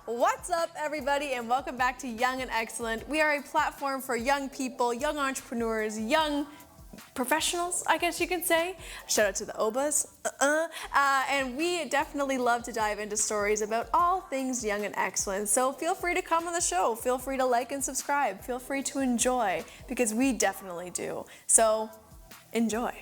What's up, everybody, and welcome back to Young and Excellent. We are a platform for young people, young entrepreneurs, young professionals, I guess you could say. Shout out to the OBAs. And we definitely love to dive into stories about all things young and excellent. So feel free to come on the show. Feel free to like and subscribe. Feel free to enjoy, because we definitely do. So enjoy.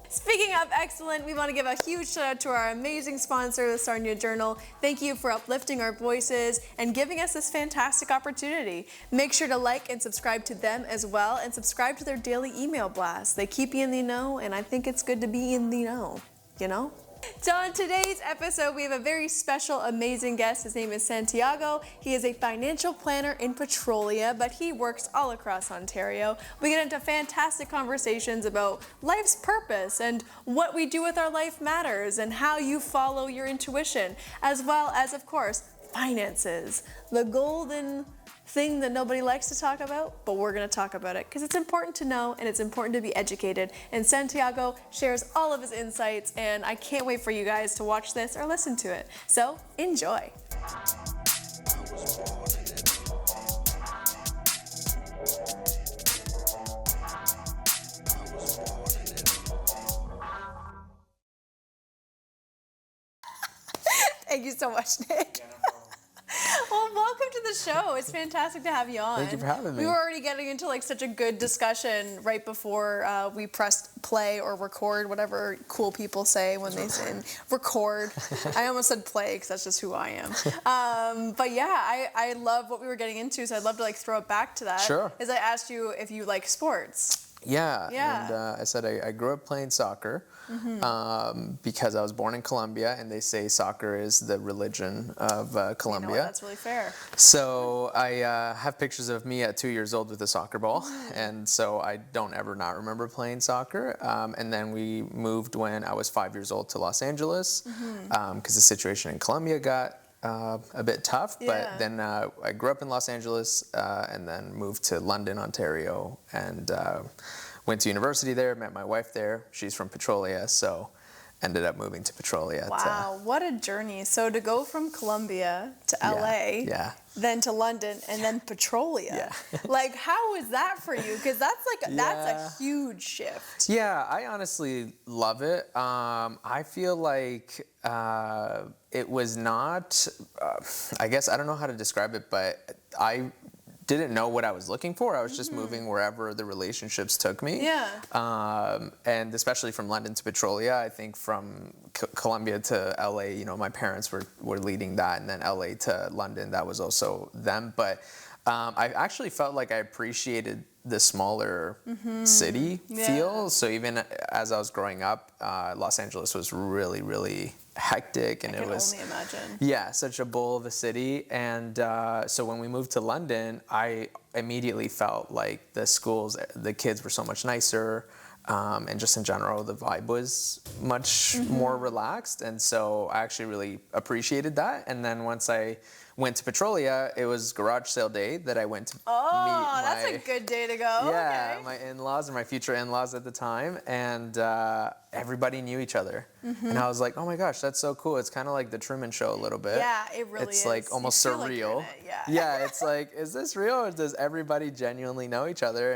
Speaking of excellent, we want to give a huge shout out to our amazing sponsor, the Sarnia Journal. Thank you for uplifting our voices and giving us this fantastic opportunity. Make sure to like and subscribe to them as well, and subscribe to their daily email blast. They keep you in the know, and I think it's good to be in the know, you know? So on today's episode, we have a very special, amazing guest. His name is Santiago. He is a financial planner in Petrolia, but he works all across Ontario. We get into fantastic conversations about life's purpose and what we do with our life matters and how you follow your intuition, as well as, of course, finances, the golden thing that nobody likes to talk about, but we're going to talk about it because it's important to know and it's important to be educated. And Santiago shares all of his insights, and I can't wait for you guys to watch this or listen to it. So enjoy. Thank you so much, Nick. Well, welcome to the show. It's fantastic to have you on. Thank you for having me. We were already getting into like such a good discussion right before we pressed play or record, whatever cool people say when they say record. I almost said play because that's just who I am. But yeah, I love what we were getting into, so I'd love to like throw it back to that. Sure. As I asked you if you like sports. Yeah. Yeah. And I said I grew up playing soccer because I was born in Colombia, and they say soccer is the religion of Colombia. You know what, that's really fair. So I have pictures of me at 2 years old with a soccer ball, and so I don't ever not remember playing soccer. And then we moved when I was 5 years old to Los Angeles because the situation in Colombia got a bit tough, but then I grew up in Los Angeles and then moved to London, Ontario, and went to university there, met my wife there. She's from Petrolia, so ended up moving to Petrolia. Wow, what a journey. So to go from Colombia to LA, then to London, and then Petrolia. Like, how was that for you? Because that's like, that's a huge shift. Yeah, I honestly love it. I feel like it was not, I guess, I don't know how to describe it, but I didn't know what I was looking for. I was just moving wherever the relationships took me. Yeah. And especially from London to Petrolia, I think from Colombia to LA, you know, my parents were leading that, and then LA to London, that was also them. But I actually felt like I appreciated the smaller city feel. So even as I was growing up, Los Angeles was really, really hectic, and it was only imagine. Yeah, such a bull of a city. And so when we moved to London, I immediately felt like the schools, the kids were so much nicer, and just in general the vibe was much more relaxed, and so I actually really appreciated that. And then once I went to Petrolia, it was garage sale day that I went to meet my... that's a good day to go. Yeah, okay. my in-laws, or my future in-laws at the time, and everybody knew each other. And I was like, oh my gosh, that's so cool. It's kind of like the Truman Show a little bit. Yeah, it really is. It's like almost surreal. Like you're in it, Yeah, it's like, is this real, or does everybody genuinely know each other?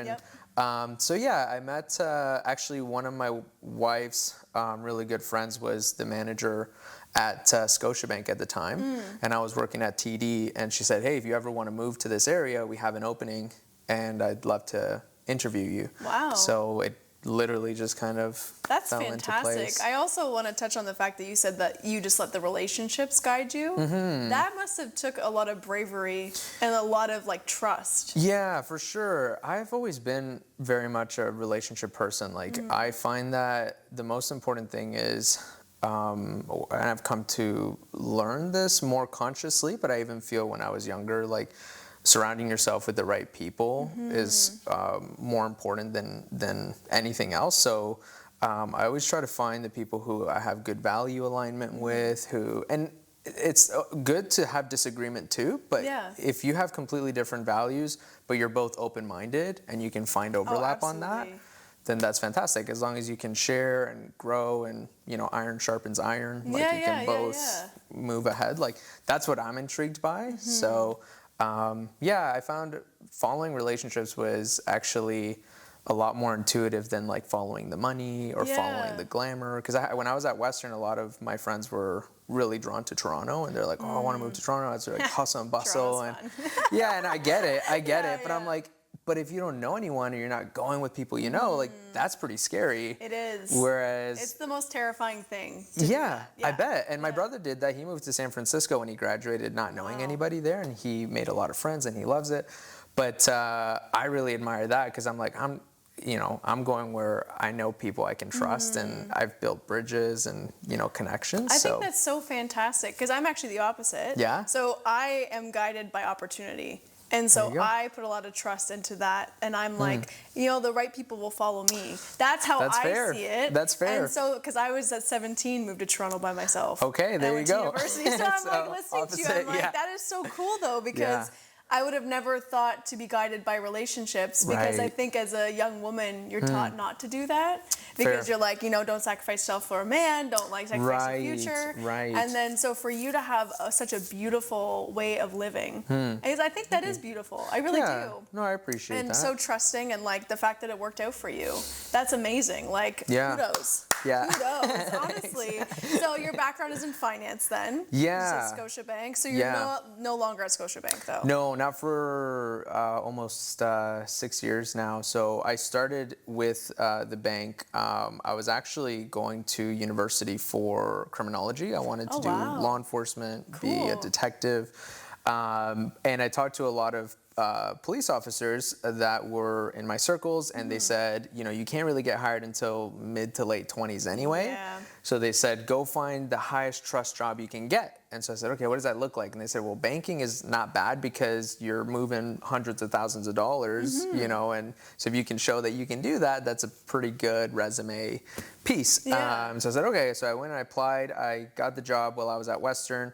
And so yeah, I met actually one of my wife's really good friends was the manager at Scotiabank at the time, and I was working at TD, and she said, hey, if you ever want to move to this area, we have an opening, and I'd love to interview you. Wow. So it literally just kind of fell into place. I also want to touch on the fact that you said that you just let the relationships guide you. That must have took a lot of bravery and a lot of like trust. Yeah, for sure. I've always been very much a relationship person. Like I find that the most important thing is, and I've come to learn this more consciously, but I even feel when I was younger, like surrounding yourself with the right people is more important than anything else. So I always try to find the people who I have good value alignment with, and it's good to have disagreement too, but if you have completely different values, but you're both open-minded and you can find overlap on that, then that's fantastic. As long as you can share and grow, and you know, iron sharpens iron. Like you can both move ahead. Like, that's what I'm intrigued by. So, I found following relationships was actually a lot more intuitive than like following the money or following the glamour. Because when I was at Western, a lot of my friends were really drawn to Toronto, and they're like, "Oh, I want to move to Toronto." It's like hustle and bustle, and and I get it, but I'm like, but if you don't know anyone or you're not going with people you know, like that's pretty scary. It is. Whereas it's the most terrifying thing. I bet. And my brother did that. He moved to San Francisco when he graduated, not knowing anybody there, and he made a lot of friends, and he loves it. But I really admire that because I'm like, I'm going where I know people I can trust, and I've built bridges and, connections. I think that's so fantastic because I'm actually the opposite. Yeah. So I am guided by opportunity. And so I put a lot of trust into that. And I'm like, the right people will follow me. That's how I see it. That's fair. And so, because I was at 17, moved to Toronto by myself. Okay, there you go. University. So I'm like listening to you. I'm like, that is so cool though, because I would have never thought to be guided by relationships because I think as a young woman, you're taught not to do that because you're like, don't sacrifice yourself for a man, don't sacrifice your future. Right. And then so for you to have such a beautiful way of living, because I think that is beautiful. I really do. No, I appreciate that. And so trusting and the fact that it worked out for you, that's amazing. Kudos. Yeah. Kudos, honestly. So your background is in finance then. Yeah. You said Scotiabank. So you're no longer at Scotiabank though. No, not for almost 6 years now. So I started with the bank. I was actually going to university for criminology. I wanted to do law enforcement, be a detective. And I talked to a lot of police officers that were in my circles, and they said, you can't really get hired until mid to late 20s anyway. Yeah. So they said, go find the highest trust job you can get. And so I said, okay, what does that look like? And they said, well, banking is not bad because you're moving hundreds of thousands of dollars, and so if you can show that you can do that, that's a pretty good resume piece. Yeah. So I said, okay. So I went and I applied. I got the job while I was at Western.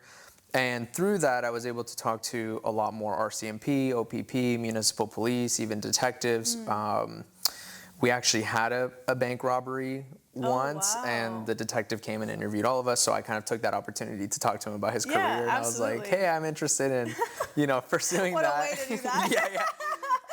And through that, I was able to talk to a lot more RCMP, OPP, municipal police, even detectives. We actually had a bank robbery once, and the detective came and interviewed all of us. So I kind of took that opportunity to talk to him about his career. And I was like, hey, I'm interested in, pursuing that. What a way to do that. Yeah.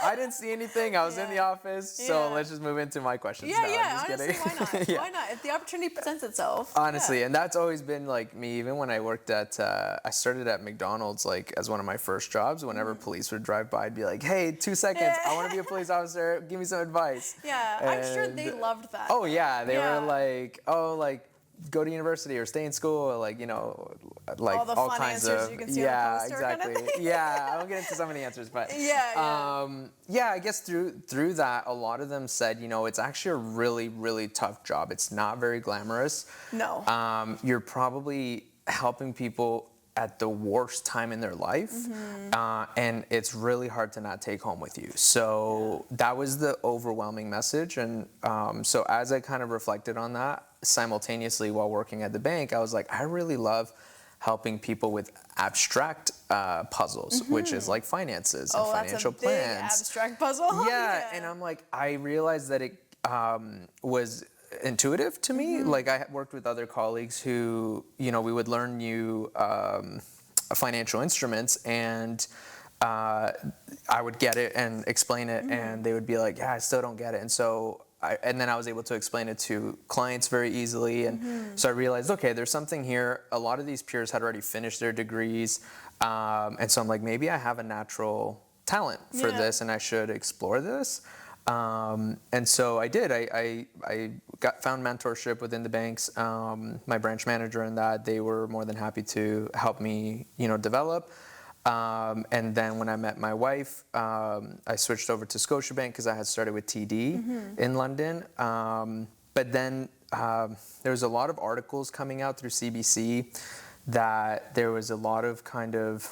I didn't see anything. I was in the office, so let's just move into my questions. Honestly, why not? Why not? If the opportunity presents itself. Honestly, and that's always been like me. Even when I worked at, I started at McDonald's as one of my first jobs. Whenever police would drive by, I'd be like, "Hey, 2 seconds. I want to be a police officer. Give me some advice." Yeah, I'm sure they loved that. Oh yeah, they were like, go to university or stay in school, or all the fun kinds answers of you can see on the poster exactly. Kind of thing. I won't get into so many answers, but I guess through that, a lot of them said, it's actually a really, really tough job. It's not very glamorous. No. You're probably helping people at the worst time in their life, and it's really hard to not take home with you. So that was the overwhelming message, and so as I kind of reflected on that simultaneously while working at the bank, I was like, I really love helping people with abstract puzzles, which is like finances and financial plans. Oh, that's a big abstract puzzle. Yeah, and I'm like, I realized that it was intuitive to me. Like I worked with other colleagues who, we would learn new financial instruments, and I would get it and explain it, and they would be like, I still don't get it. And so and then I was able to explain it to clients very easily. And so I realized, okay, there's something here. A lot of these peers had already finished their degrees. And so I'm like, maybe I have a natural talent for this, and I should explore this. And so I did. I found mentorship within the banks. My branch manager and that, they were more than happy to help me, develop. And then when I met my wife, I switched over to Scotiabank because I had started with TD in London. But then there was a lot of articles coming out through CBC that there was a lot of kind of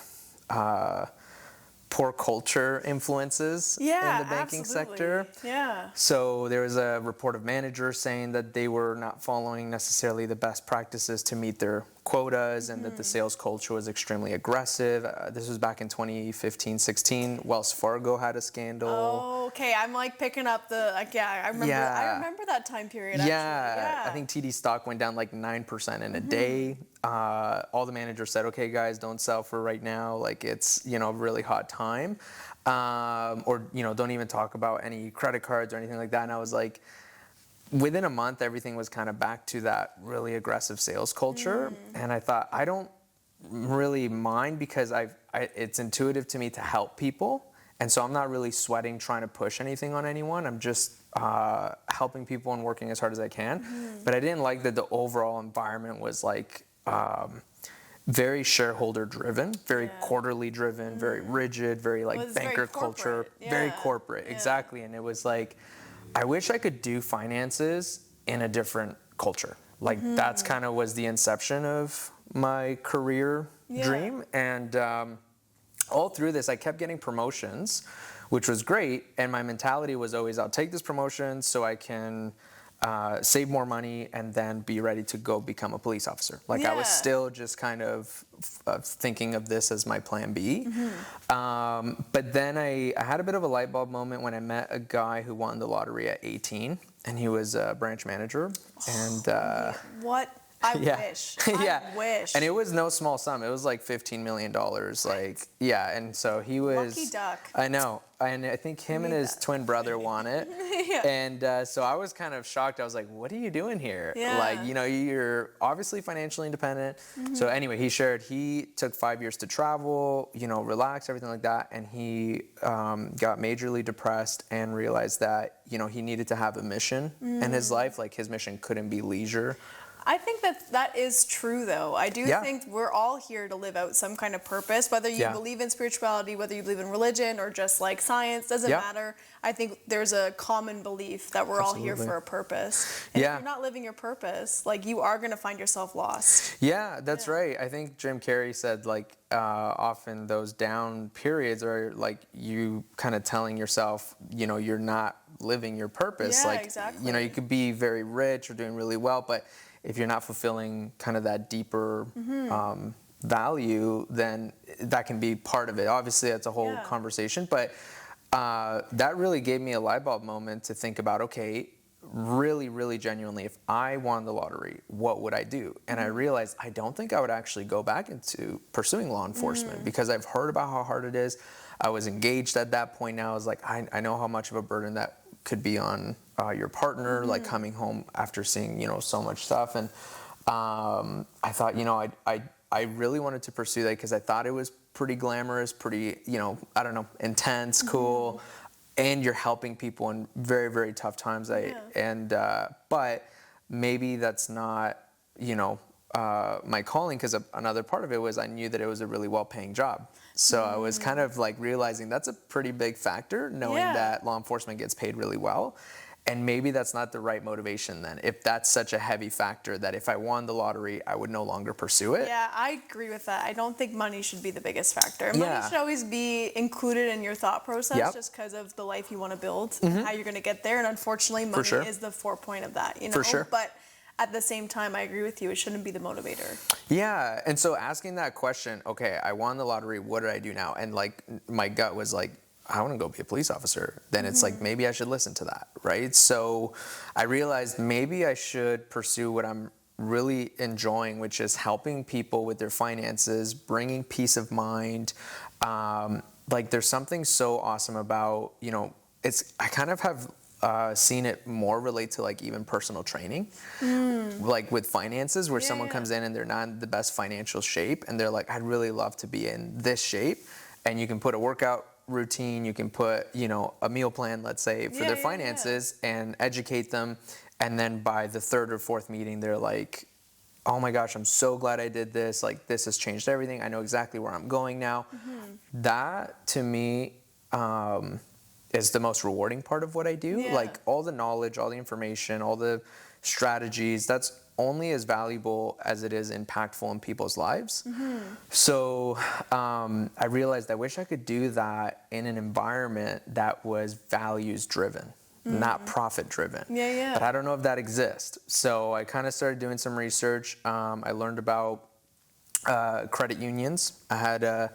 poor culture influences in the banking sector. Yeah. So there was a report of managers saying that they were not following necessarily the best practices to meet their quotas and that the sales culture was extremely aggressive. This was back in 2015, 16. Wells Fargo had a scandal. Oh, okay. I'm like picking up the like. Yeah, I remember. Yeah. I remember that time period. Yeah, Actually. Yeah. I think TD stock went down like 9% in a day. All the managers said, "Okay, guys, don't sell for right now. Like it's a really hot time, or don't even talk about any credit cards or anything like that." And I was like, within a month, everything was kind of back to that really aggressive sales culture, and I thought I don't really mind because it's intuitive to me to help people. And so I'm not really sweating trying to push anything on anyone. I'm just helping people and working as hard as I can. But I didn't like that the overall environment was like very shareholder driven, very quarterly driven, very rigid, very like banker culture, very corporate. Exactly. And it was like, I wish I could do finances in a different culture. Like that's kind of was the inception of my career dream. And all through this, I kept getting promotions, which was great. And my mentality was always, I'll take this promotion so I can save more money and then be ready to go become a police officer. Like I was still just kind of thinking of this as my plan B. But then I had a bit of a light bulb moment when I met a guy who won the lottery at 18, and he was a branch manager. And what? I wish. I wish. And it was no small sum. It was like $15 million. Like, and so he was. Lucky duck. I know. And I think him and his twin brother won it. And so I was kind of shocked. I was like, what are you doing here? Like, you're obviously financially independent. So anyway, he shared he took 5 years to travel, relax, everything like that. And he got majorly depressed and realized that, he needed to have a mission in his life. Like his mission couldn't be leisure. I think that is true, though. I do think we're all here to live out some kind of purpose, whether you believe in spirituality, whether you believe in religion, or just like science, doesn't matter. I think there's a common belief that we're all here for a purpose. And if you're not living your purpose, like you are going to find yourself lost. Yeah, that's right. I think Jim Carrey said like often those down periods are like you kind of telling yourself, you're not living your purpose. Like, you could be very rich or doing really well, but if you're not fulfilling kind of that deeper value, then that can be part of it. Obviously, that's a whole conversation, but that really gave me a light bulb moment to think about, okay, really, really genuinely, if I won the lottery, what would I do? And I realized I don't think I would actually go back into pursuing law enforcement because I've heard about how hard it is. I was engaged at that point now. I was like, I know how much of a burden that could be on your partner, like coming home after seeing, so much stuff. And I thought, I really wanted to pursue that because I thought it was pretty glamorous, pretty, I don't know, intense, cool. And you're helping people in very, very tough times. But maybe that's not, my calling, because another part of it was I knew that it was a really well-paying job. So I was kind of like realizing that's a pretty big factor, knowing that law enforcement gets paid really well. And maybe that's not the right motivation then, if that's such a heavy factor that if I won the lottery, I would no longer pursue it. Yeah, I agree with that. I don't think money should be the biggest factor. Money should always be included in your thought process just because of the life you want to build, how you're going to get there. And unfortunately, money is the forepoint of that, For sure. But at the same time, I agree with you. It shouldn't be the motivator. Yeah. And so asking that question, okay, I won the lottery. What do I do now? And like my gut was like, I want to go be a police officer. Then it's like, maybe I should listen to that, right? So I realized maybe I should pursue what I'm really enjoying, which is helping people with their finances, bringing peace of mind. Like there's something so awesome about, I kind of have seen it more relate to like even personal training, like with finances, where someone comes in and they're not in the best financial shape. And they're like, I'd really love to be in this shape. And you can put a workout routine, you can put, a meal plan, let's say, for their finances and educate them. And then by the third or fourth meeting, they're like, oh my gosh, I'm so glad I did this. Like, this has changed everything. I know exactly where I'm going now. That to me is the most rewarding part of what I do. Like all the knowledge, all the information, all the strategies, that's only as valuable as it is impactful in people's lives. So I realized I wish I could do that in an environment that was values driven, not profit driven. But I don't know if that exists. So I kind of started doing some research. I learned about credit unions. I had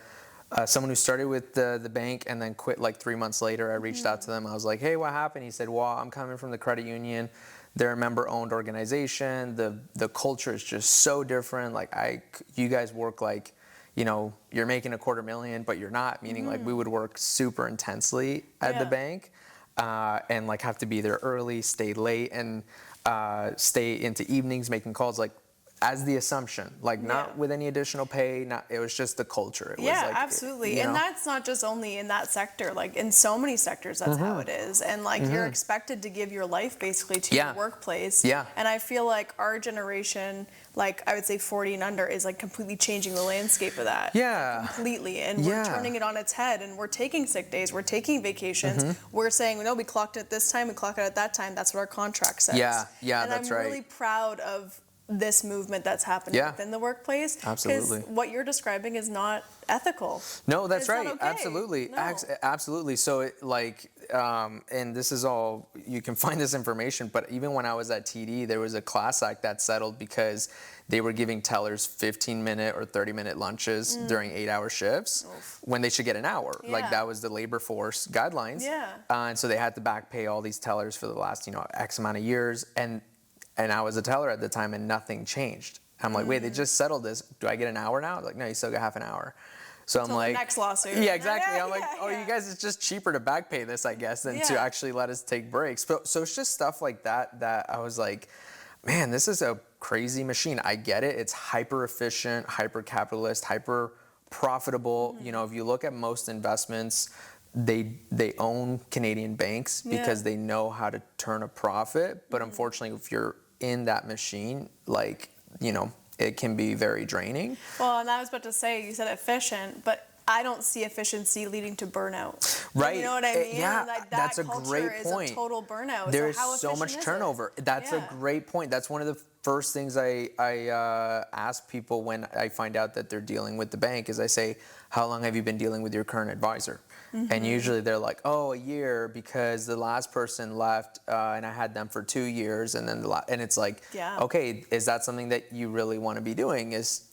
someone who started with the bank and then quit like 3 months later. I reached out to them. I was like, hey, what happened? He said, well, I'm coming from the credit union. They're a member-owned organization. The culture is just so different. Like you guys work like, you're making $250,000, but you're not. Meaning like we would work super intensely at the bank, and like have to be there early, stay late, and stay into evenings making calls. Like as the assumption, like not with any additional pay. It was just the culture. It was like, absolutely. And that's not just only in that sector. Like in so many sectors, that's how it is. And like you're expected to give your life basically to your workplace. Yeah. And I feel like our generation, like I would say 40 and under, is like completely changing the landscape of that. Yeah. Completely. And we're turning it on its head, and we're taking sick days, we're taking vacations. We're saying, no, we clocked it at this time, we clock it at that time. That's what our contract says. Yeah, and that's I'm right. really proud of this movement that's happening within the workplace. Absolutely. Because what you're describing is not ethical. No, that's right. Okay. Absolutely. No. Absolutely. So and this is all, you can find this information, but even when I was at TD, there was a class act that settled because they were giving tellers 15-minute or 30-minute lunches during 8-hour shifts when they should get an hour. Like that was the labor force guidelines. And so they had to back pay all these tellers for the last, X amount of years. And I was a teller at the time, and nothing changed. I'm like, wait, they just settled this. Do I get an hour now? Like, no, you still got half an hour. So I'm like, the next lawsuit. Yeah, exactly. I'm like, you guys, it's just cheaper to back pay this, I guess, than to actually let us take breaks. So it's just stuff like that I was like, man, this is a crazy machine. I get it. It's hyper efficient, hyper capitalist, hyper profitable. If you look at most investments, they own Canadian banks because they know how to turn a profit. But unfortunately, if you're in that machine, like, it can be very draining. Well, and I was about to say, you said efficient, but I don't see efficiency leading to burnout. Right. You know what I mean? Yeah, that that's a great point. Is a total burnout. There so is so much turnover. That's a great point. That's one of the first things I ask people when I find out that they're dealing with the bank is I say, how long have you been dealing with your current advisor? And usually they're like, oh, a year, because the last person left and I had them for 2 years. And then and it's like, okay, is that something that you really want to be doing, is,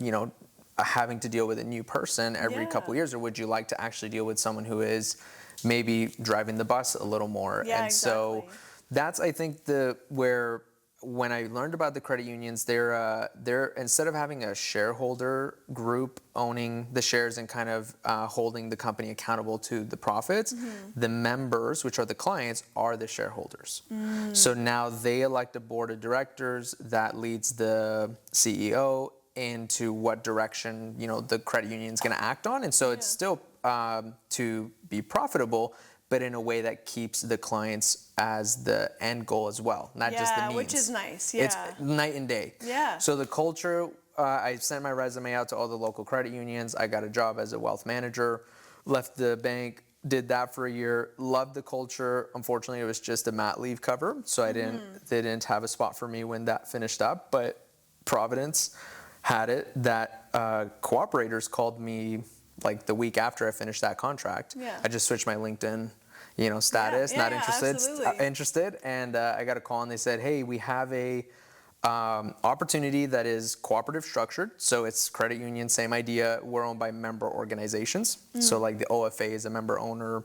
having to deal with a new person every couple of years? Or would you like to actually deal with someone who is maybe driving the bus a little more? So that's, I think, where when I learned about the credit unions, they're instead of having a shareholder group owning the shares and kind of holding the company accountable to the profits, the members, which are the clients, are the shareholders. So now they elect a board of directors that leads the CEO into what direction the credit union is going to act on, and so it's still to be profitable, but in a way that keeps the clients as the end goal as well, not just the means. Which is nice. It's night and day. So the culture, I sent my resume out to all the local credit unions. I got a job as a wealth manager, left the bank, did that for a year, loved the culture. Unfortunately, it was just a mat leave cover, so they didn't have a spot for me when that finished up. But Providence had it that cooperators called me like the week after I finished that contract. I just switched my LinkedIn, status, not interested, interested, and I got a call and they said, hey, we have a opportunity that is cooperative structured. So it's credit union, same idea. We're owned by member organizations. So like the OFA is a member owner.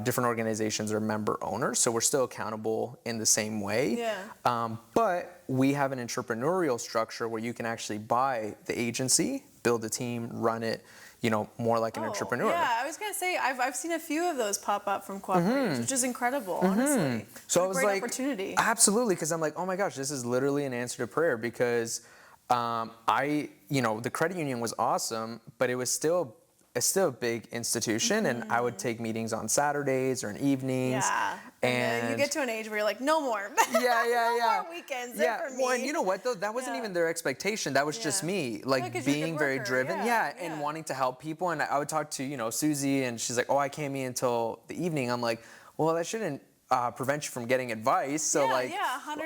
Different organizations are member owners, so we're still accountable in the same way. But we have an entrepreneurial structure where you can actually buy the agency, build a team, run it, more like an entrepreneur. I was gonna say I've seen a few of those pop up from cooperatives, which is incredible, honestly. So I was like, opportunity. Absolutely, because I'm like, oh my gosh, this is literally an answer to prayer, because the credit union was awesome, but it's still a big institution, and I would take meetings on Saturdays or in evenings. And you get to an age where you're like, no more. No more weekends. For me. Well, and you know what though? That wasn't even their expectation. That was just me, like being very driven. And wanting to help people. And I would talk to Susie, and she's like, oh, I can't meet until the evening. I'm like, well, that shouldn't prevent you from getting advice. So 100%.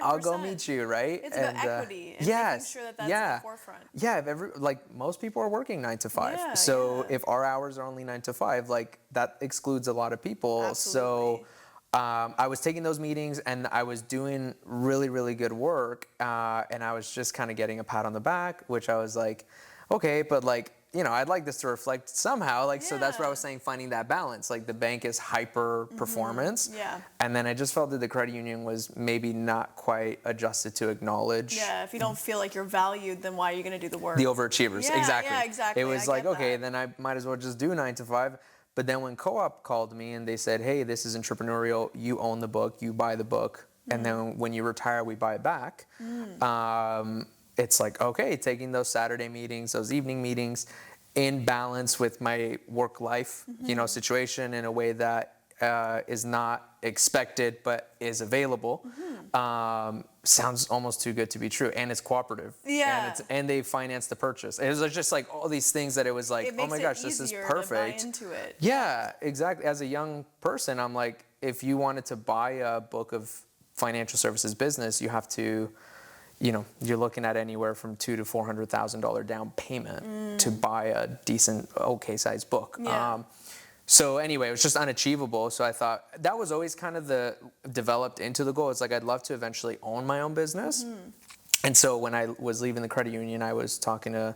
I'll go meet you, right? It's about equity and making sure that that's at the forefront. If most people are working 9 to 5. So if our hours are only 9 to 5, like that excludes a lot of people. Absolutely. So I was taking those meetings and I was doing really, really good work. And I was just kind of getting a pat on the back, which I was like, okay, but like, you know, I'd like this to reflect somehow. Like, so that's where I Yeah. was saying finding that balance. Like the bank is hyper performance. Yeah. And then I just felt that the credit union was maybe not quite adjusted to acknowledge Yeah, if you don't feel like you're valued, then why are you going to do the work? the overachievers. Yeah, Exactly. yeah, exactly. It was I like, get okay, that. then I might as well just do 9 to 5. But then when Co-op called me and they said, hey, this is entrepreneurial, you own the book, you buy the book, and then when you retire, we buy it back. It's like, okay, taking those Saturday meetings, those evening meetings, in balance with my work life, you know, situation in a way that is not expected but is available. Sounds almost too good to be true, and it's cooperative. Yeah. And they finance the purchase. It was just like all these things that it was like, It oh makes my it gosh, this is easier perfect. to buy into it. Yeah, exactly. As a young person, I'm like, if you wanted to buy a book of financial services business, you have to, you know, you're looking at anywhere from $200,000 to $400,000 down payment to buy a decent, okay sized book. Yeah. So anyway, it was just unachievable. So I thought that was always kind of the developed into the goal. It's like I'd love to eventually own my own business. And so when I was leaving the credit union, I was talking to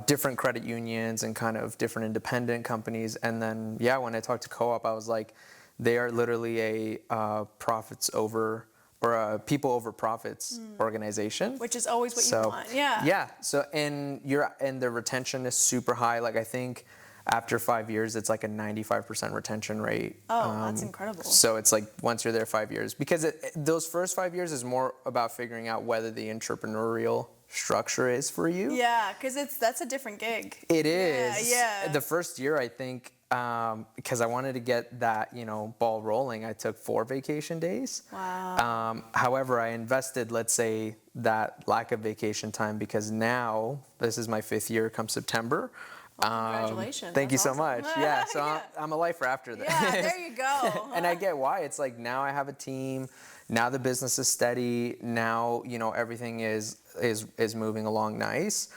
different credit unions and kind of different independent companies. And then, yeah, when I talked to Co-op, I was like, they are literally a profits over or a people over profits organization. Which is always what you want. Yeah. Yeah. So and the retention is super high. Like I think after 5 years, it's like a 95% retention rate. Oh, that's incredible. So it's like once you're there 5 years, because those first 5 years is more about figuring out whether the entrepreneurial structure is for you. Yeah, because that's a different gig. It is. Yeah. The first year, I think, because I wanted to get that, you know, ball rolling, I took 4 vacation days. Wow. However, I invested, let's say, that lack of vacation time because now this is my 5th year come September. Congratulations. Thank you That's so awesome. much. Yeah, so Yeah. I'm a lifer after this. Yeah, there you go. And I get why. It's like now I have a team. Now the business is steady. Now, you know, everything is moving along nice.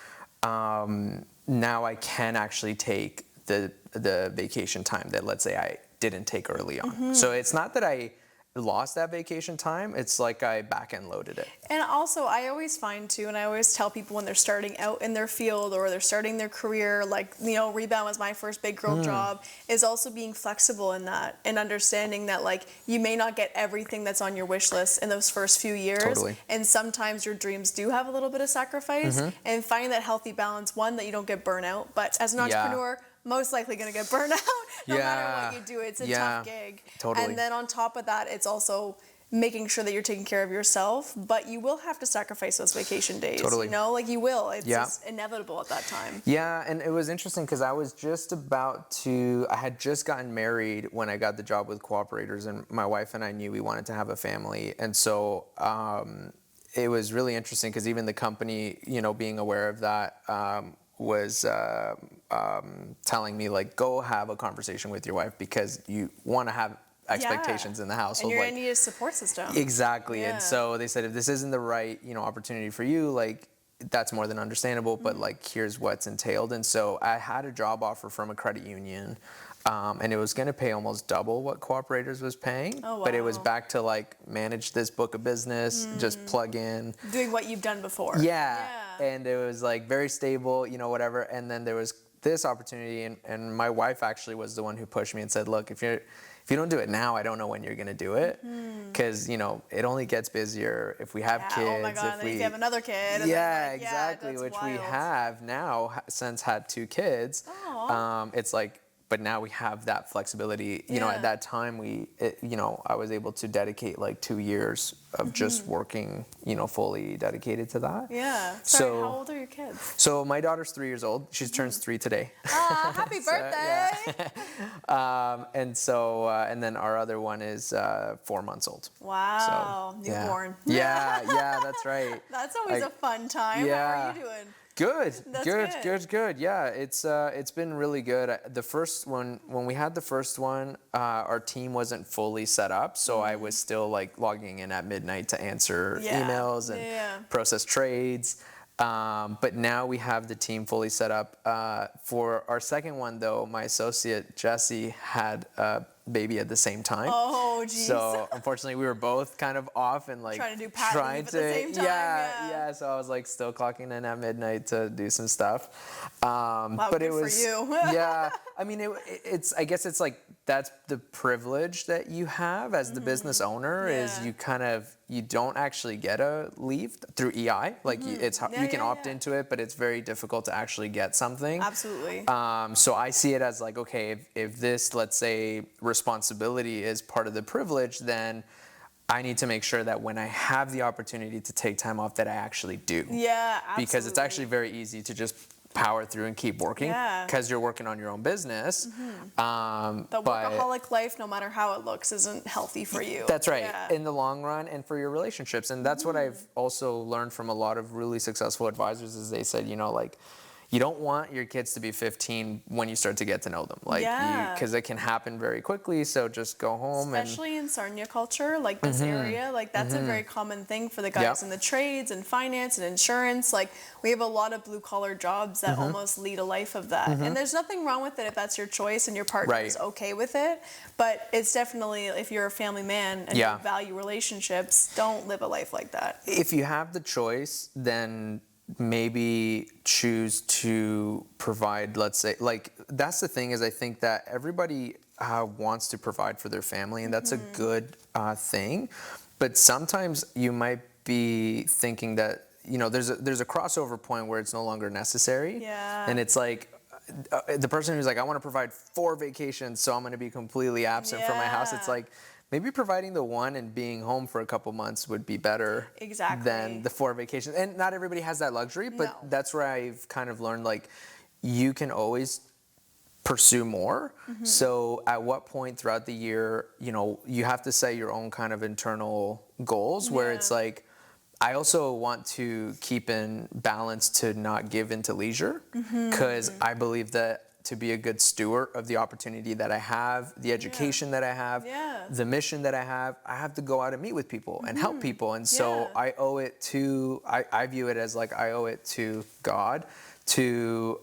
Now I can actually take the vacation time that, let's say, I didn't take early on. So it's not that I lost that vacation time. It's like I back end loaded it. And also, I always find too, and I always tell people when they're starting out in their field or they're starting their career, like, you know, Rebound was my first big girl job, is also being flexible in that and understanding that, like, you may not get everything that's on your wish list in those first few years. Totally. And sometimes your dreams do have a little bit of sacrifice, and finding that healthy balance, one, that you don't get burnout, but as an entrepreneur, most likely going to get burned out no matter what you do. It's a tough gig. Totally. And then on top of that, it's also making sure that you're taking care of yourself, but you will have to sacrifice those vacation days. Totally. You know, like you will. It's just inevitable at that time. Yeah, and it was interesting because I had just gotten married when I got the job with Cooperators, and my wife and I knew we wanted to have a family. And so it was really interesting because even the company, you know, being aware of that, was telling me, like, go have a conversation with your wife because you want to have expectations in the household. And you're like, going to need a support system. Exactly. Yeah. And so they said, if this isn't the right, you know, opportunity for you, like, that's more than understandable, but like, here's what's entailed. And so I had a job offer from a credit union, and it was going to pay almost double what Cooperators was paying. Oh, wow. But it was back to like manage this book of business, just plug in. Doing what you've done before. Yeah. And it was like very stable, you know, whatever. And then there was this opportunity, and my wife actually was the one who pushed me and said, look, if you don't do it now, I don't know when you're going to do it. Because, you know, it only gets busier if we have kids. Oh my God, if you have another kid. Yeah, and exactly, that's which wild. we have now since had 2 kids. It's like, but now we have that flexibility. You know, at that time, you know, I was able to dedicate like 2 years of just working, you know, fully dedicated to that. Yeah. Sorry, how old are your kids? So my daughter's 3 years old. She turns 3 today. Happy birthday. And then our other one is 4 months old. Wow. So, newborn. Yeah, that's right. That's always a fun time. Yeah. How are you doing? Good. That's Good. Yeah, it's been really good. The first one, when we had the first one, our team wasn't fully set up, so I was still like logging in at midnight to answer emails and process trades. But now we have the team fully set up. For our second one, though, my associate Jesse had baby at the same time. Oh, geez. So unfortunately, we were both kind of off and like trying to do pat leave at the same time. Yeah. So I was like still clocking in at midnight to do some stuff. Wow, but good it was for you. yeah. I mean, it's I guess it's like that's the privilege that you have as the business owner is you don't actually get a leave through EI. Like you can opt into it, but it's very difficult to actually get something. Absolutely. So I see it as like, okay, if this, let's say, responsibility is part of the privilege, then I need to make sure that when I have the opportunity to take time off that I actually do. Yeah, absolutely. Because it's actually very easy to just power through and keep working because you're working on your own business. The workaholic life, no matter how it looks, isn't healthy for you. That's right, in the long run and for your relationships. And that's what I've also learned from a lot of really successful advisors is they said, like, you don't want your kids to be 15 when you start to get to know them, like, because it can happen very quickly. So just go home. Especially in Sarnia culture, like this area, like that's a very common thing for the guys in the trades and finance and insurance. Like we have a lot of blue collar jobs that almost lead a life of that. And there's nothing wrong with it if that's your choice and your partner is okay with it. But it's definitely, if you're a family man and you value relationships, don't live a life like that. If you have the choice, then maybe choose to provide, let's say, like that's the thing is I think that everybody wants to provide for their family and that's a good thing, but sometimes you might be thinking that there's a crossover point where it's no longer necessary, and it's like the person who's like, I want to provide 4 vacations so I'm going to be completely absent from my house. It's like maybe providing the one and being home for a couple months would be better than the 4 vacations. And not everybody has that luxury, but that's where I've kind of learned, like, you can always pursue more. So at what point throughout the year, you have to set your own kind of internal goals where it's like, I also want to keep in balance to not give into leisure because I believe that to be a good steward of the opportunity that I have, the education that I have, the mission that I have to go out and meet with people and help people. And so I owe it to, I view it as like I owe it to God to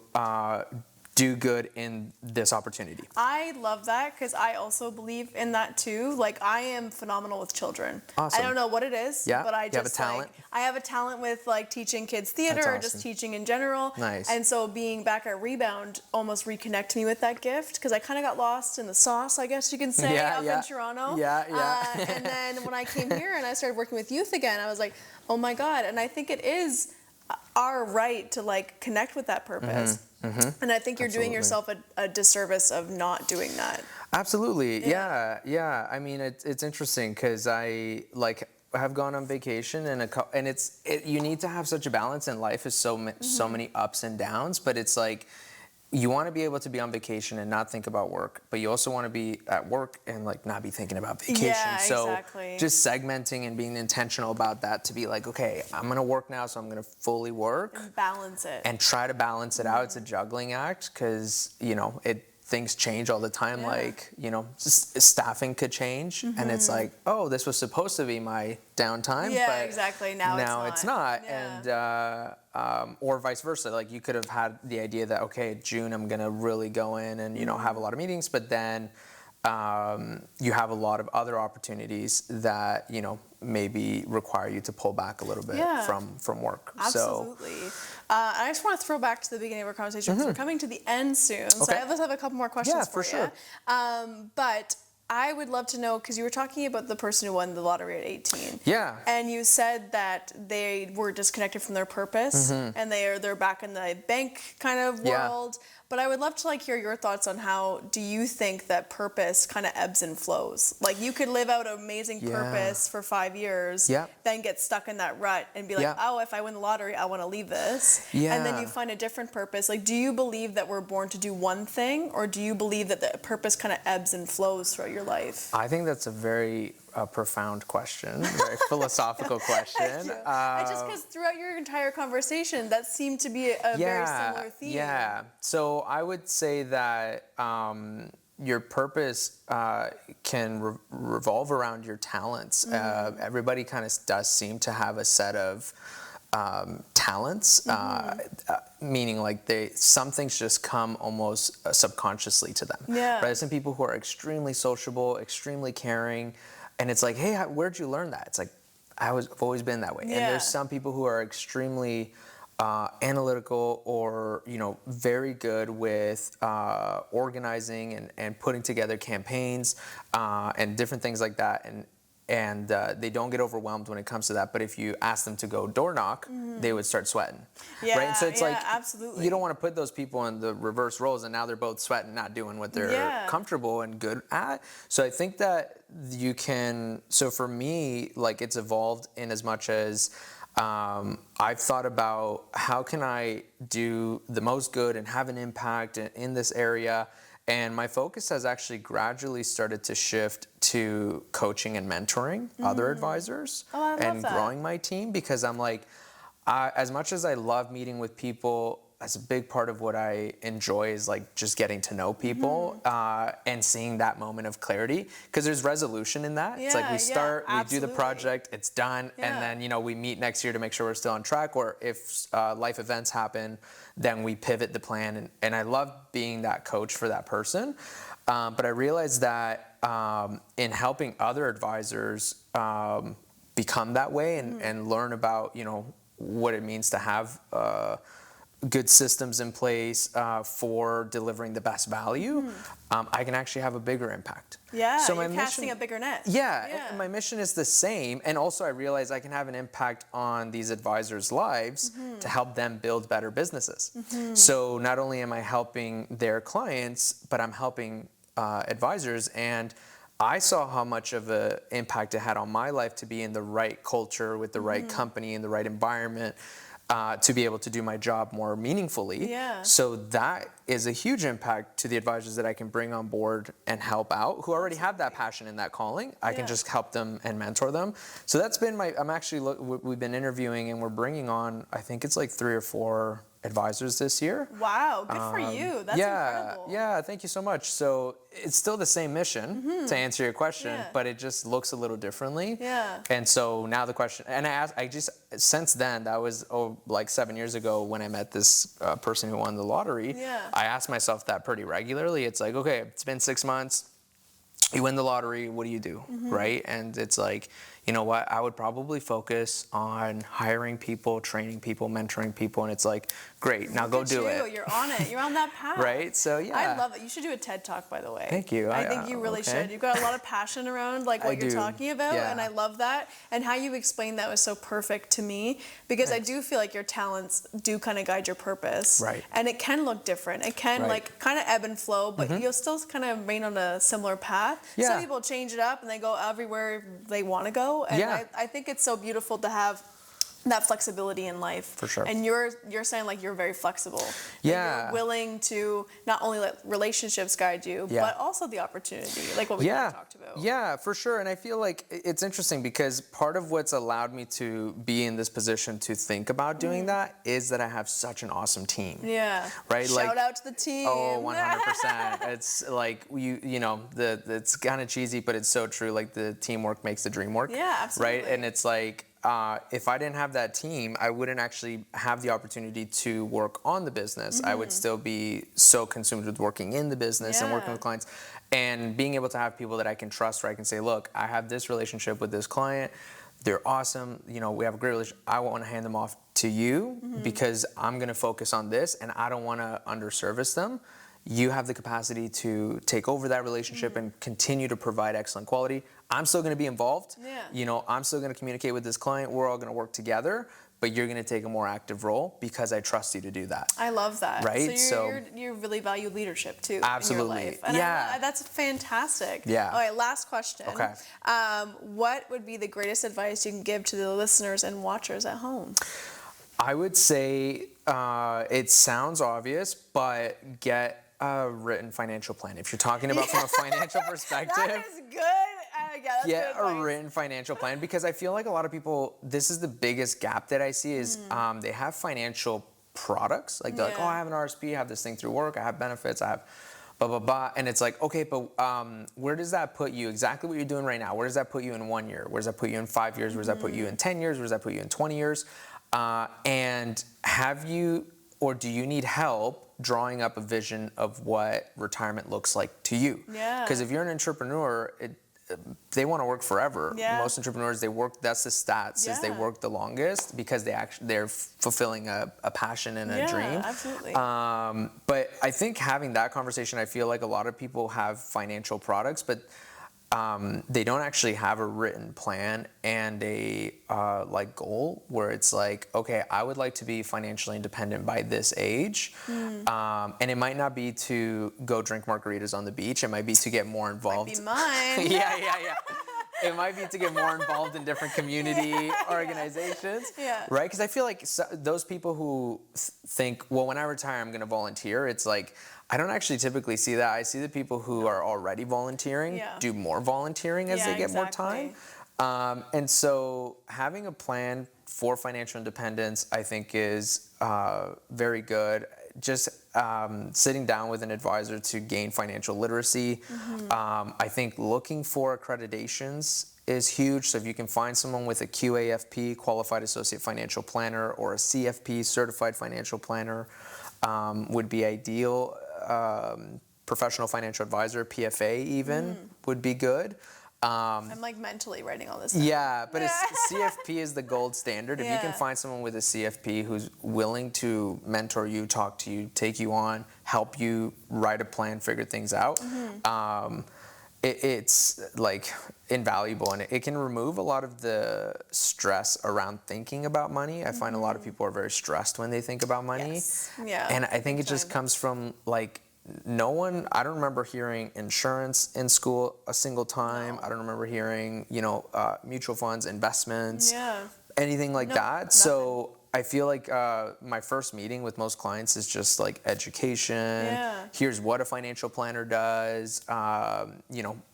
do good in this opportunity. I love that because I also believe in that too. Like I am phenomenal with children. Awesome. I don't know what it is, but I just have a talent? Like, I have a talent with like teaching kids theater or just teaching in general. Nice. And so being back at Rebound almost reconnected me with that gift because I kind of got lost in the sauce, I guess you can say, up in Toronto. And then when I came here and I started working with youth again, I was like, oh my God. And I think it is our right to like connect with that purpose. And I think you're doing yourself a disservice of not doing that. Absolutely. Yeah. I mean, it's interesting because I like have gone on vacation and you need to have such a balance in life is so many ups and downs, but it's like you want to be able to be on vacation and not think about work, but you also want to be at work and like not be thinking about vacation. So just segmenting and being intentional about that to be like, okay, I'm going to work now, so I'm going to fully work. And balance it. And try to balance it out. It's a juggling act because, things change all the time. Like, staffing could change and it's like, oh, this was supposed to be my downtime. Yeah, exactly. Now it's not. And, or vice versa. Like you could have had the idea that, okay, June, I'm going to really go in and, have a lot of meetings, but then you have a lot of other opportunities that, maybe require you to pull back a little bit from work. Absolutely. I just want to throw back to the beginning of our conversation because we're coming to the end soon. So I have a couple more questions for you. Sure. But I would love to know, because you were talking about the person who won the lottery at 18. Yeah. And you said that they were disconnected from their purpose and they're back in the bank kind of world. But I would love to hear your thoughts on how do you think that purpose kind of ebbs and flows? Like you could live out an amazing purpose for 5 years, then get stuck in that rut and be like, oh, if I win the lottery, I want to leave this. And then you find a different purpose. Like, do you believe that we're born to do one thing, or do you believe that the purpose kind of ebbs and flows throughout your life? I think that's a very profound question, very philosophical question. Just because throughout your entire conversation, that seemed to be a very similar theme. Yeah. So I would say that your purpose can revolve around your talents. Everybody kind of does seem to have a set of talents, meaning like some things just come almost subconsciously to them. Yeah. Right? There's some people who are extremely sociable, extremely caring, and it's like, hey, where'd you learn that? It's like, I've always been that way. Yeah. And there's some people who are extremely analytical, or very good with organizing and putting together campaigns and different things like that, and they don't get overwhelmed when it comes to that. But if you ask them to go door knock, they would start sweating. Yeah, right? And so it's like, absolutely. you don't want to put those people in the reverse roles, and now they're both sweating, not doing what they're comfortable and good at. So I think that you can, so for me, like, it's evolved in as much as I've thought about how can I do the most good and have an impact in this area. And my focus has actually gradually started to shift to coaching and mentoring other advisors and growing my team, because I'm like, as much as I love meeting with people, as a big part of what I enjoy is like just getting to know people and seeing that moment of clarity, because there's resolution in that. It's like we start, we do the project, it's done, and then we meet next year to make sure we're still on track, or if life events happen, then we pivot the plan. And I love being that coach for that person. But I realized that in helping other advisors become that way and learn about what it means to have good systems in place for delivering the best value, I can actually have a bigger impact. Yeah, so you're casting a bigger net. Yeah, my mission is the same. And also I realize I can have an impact on these advisors' lives to help them build better businesses. So not only am I helping their clients, but I'm helping advisors. And I saw how much of an impact it had on my life to be in the right culture with the right company in the right environment, to be able to do my job more meaningfully. So that is a huge impact to the advisors that I can bring on board and help out, who already have that passion and that calling. I can just help them and mentor them. So that's been we've been interviewing, and we're bringing on, I think it's like 3 or 4 advisors this year. Wow, good for you. That's incredible. Yeah, thank you so much. So it's still the same mission, to answer your question, but it just looks a little differently. And so now the question, and since then, that was like 7 years ago when I met this person who won the lottery, I asked myself that pretty regularly. It's like, okay, it's been 6 months, you win the lottery, what do you do, right? And it's like, you know what, I would probably focus on hiring people, training people, mentoring people, and it's like, great, now go do it. You're on it. You're on that path. Right? So yeah. I love it. You should do a TED Talk, by the way. Thank you. I think you really should. You've got a lot of passion around what you're talking about, and I love that. And how you explained that was so perfect to me, because I do feel like your talents do kind of guide your purpose. Right. And it can look different. It can kind of ebb and flow, but you'll still kind of remain on a similar path. Some people change it up and they go everywhere they want to go. And I think it's so beautiful to have that flexibility in life. For sure. And you're saying like you're very flexible. Yeah. You're willing to not only let relationships guide you, but also the opportunity, like what we talked about. Yeah, for sure. And I feel like it's interesting, because part of what's allowed me to be in this position to think about doing that is that I have such an awesome team. Yeah. Right? Shout out to the team. Oh, 100%. It's like, it's kind of cheesy, but it's so true. Like, the teamwork makes the dream work. Yeah, absolutely. Right? And it's like, if I didn't have that team, I wouldn't actually have the opportunity to work on the business. I would still be so consumed with working in the business and working with clients, and being able to have people that I can trust, where I can say, look, I have this relationship with this client. They're awesome. We have a great relationship. I want to hand them off to you because I'm going to focus on this, and I don't want to underservice them. You have the capacity to take over that relationship and continue to provide excellent quality. I'm still going to be involved. I'm still going to communicate with this client. We're all going to work together, but you're going to take a more active role because I trust you to do that. I love that. Right? So you really value leadership too. Absolutely. In your life. And that's fantastic. Yeah. All right, last question. Okay. What would be the greatest advice you can give to the listeners and watchers at home? I would say it sounds obvious, but get a written financial plan. If you're talking about from a financial perspective. That is good. Get a written financial plan, because I feel like a lot of people, this is the biggest gap that I see is they have financial products. Like, they're like, oh, I have an RSP, I have this thing through work, I have benefits, I have blah, blah, blah. And it's like, okay, but where does that put you? Exactly what you're doing right now. Where does that put you in 1 year? Where does that put you in 5 years? Where does that put you in 10 years? Where does that put you in 20 years? And have you, or do you need help drawing up a vision of what retirement looks like to you? Yeah. Because if you're an entrepreneur, they want to work forever. Yeah. Most entrepreneurs, they work, that's the stats, is they Yeah. work the longest because they're fulfilling a passion and a dream. Yeah, absolutely. But I think having that conversation, I feel like a lot of people have financial products, but they don't actually have a written plan and a like goal where it's like, okay, I would like to be financially independent by this age. And it might not be to go drink margaritas on the beach. It might be to get more involved. Might be mine. Yeah. It might be to get more involved in different community organizations, right? Because I feel like those people who think, well, when I retire, I'm going to volunteer. It's like, I don't actually typically see that. I see the people who are already volunteering do more volunteering as they get more time. And so having a plan for financial independence, I think, is very good. Just sitting down with an advisor to gain financial literacy. I think looking for accreditations is huge. So if you can find someone with a QAFP, Qualified Associate Financial Planner, or a CFP, Certified Financial Planner, would be ideal. Professional Financial Advisor, PFA even, would be good. I'm like mentally writing all this down. Yeah, but CFP is the gold standard. If you can find someone with a CFP who's willing to mentor you, talk to you, take you on, help you write a plan, figure things out, it's like invaluable, and it can remove a lot of the stress around thinking about money. I find a lot of people are very stressed when they think about money. Yeah. And I think it just comes from like, I don't remember hearing insurance in school a single time. No. I don't remember hearing, mutual funds, investments, anything like that. Nothing. So I feel like my first meeting with most clients is just like education. Here's what a financial planner does.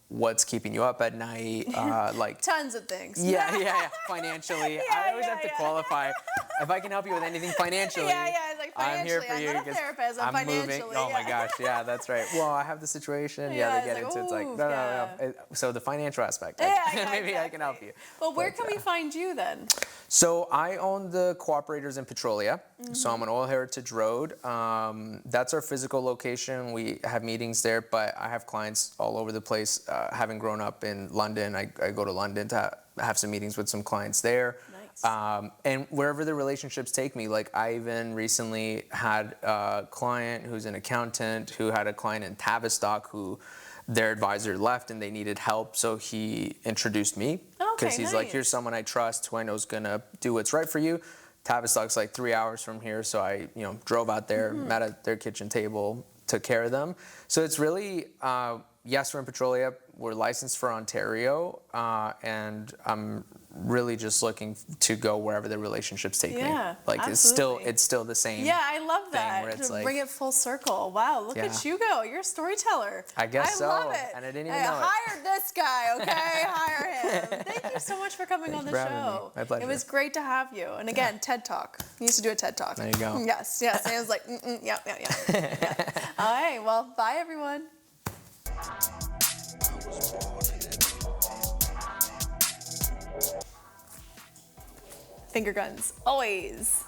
What's keeping you up at night, like tons of things. Yeah. Financially, I always have to qualify. If I can help you with anything financially, It's like financially, I'm here for you. I'm not a therapist. I'm financially. Moving. Oh my gosh, yeah, that's right. Well, I have the situation. They get into it's like no. So the financial aspect. Maybe I can help you. Well, where can we find you then? So I own the cooperators in Petrolia. So I'm on Oil Heritage Road. That's our physical location. We have meetings there, but I have clients all over the place. Having grown up in London, I go to London to have some meetings with some clients there. Nice. And wherever the relationships take me, like I even recently had a client who's an accountant who had a client in Tavistock who their advisor left and they needed help, so he introduced me because he's like, here's someone I trust who I know is gonna do what's right for you. Tavistock's like 3 hours from here, so I drove out there, met at their kitchen table, took care of them. So it's really yes, we're in Petrolia. We're licensed for Ontario, and I'm really just looking to go wherever the relationships take me. Like absolutely. it's still the same. Yeah, I love that. To like, bring it full circle. Wow, look at you go. You're a storyteller. I guess so. I love it. And I didn't even know it. Hired this guy, okay? Hire him. Thank you so much for coming on the show. My pleasure. It was great to have you. And again, TED Talk. You used to do a TED Talk. There you go. Yes. And it was like, yeah. All right, well, bye everyone. Finger guns, always.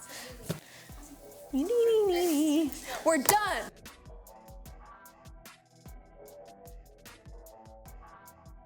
We're done.